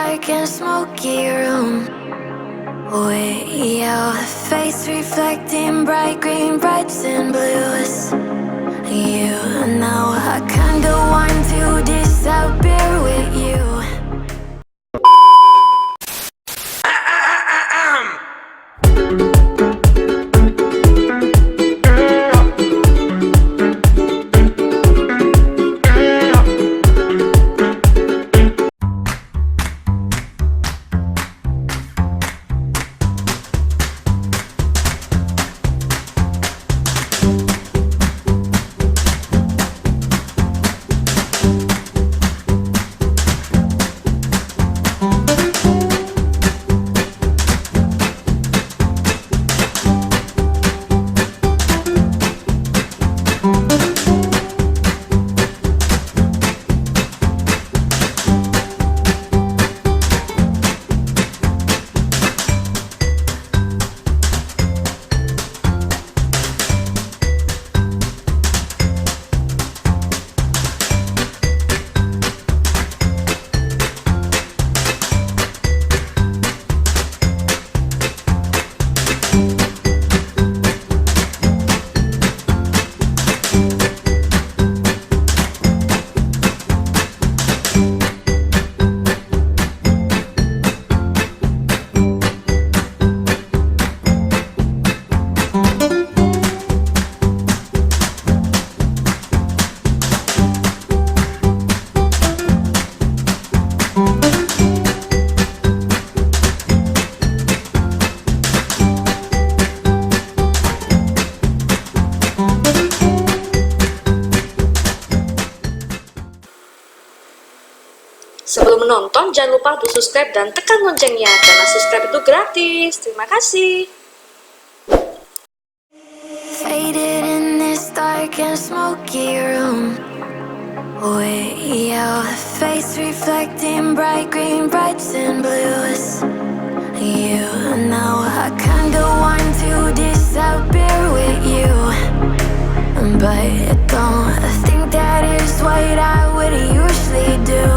dark and smoky room with your face reflecting bright green, brights and blues. You know I kinda want to disappear with you. Sebelum menonton, jangan lupa untuk subscribe dan tekan loncengnya, karena subscribe itu gratis. Terima kasih. Faded in this dark and smoky room with your face reflecting bright green, brights and blues. You know I kinda want to disappear with you, but don't think that is what I would usually do.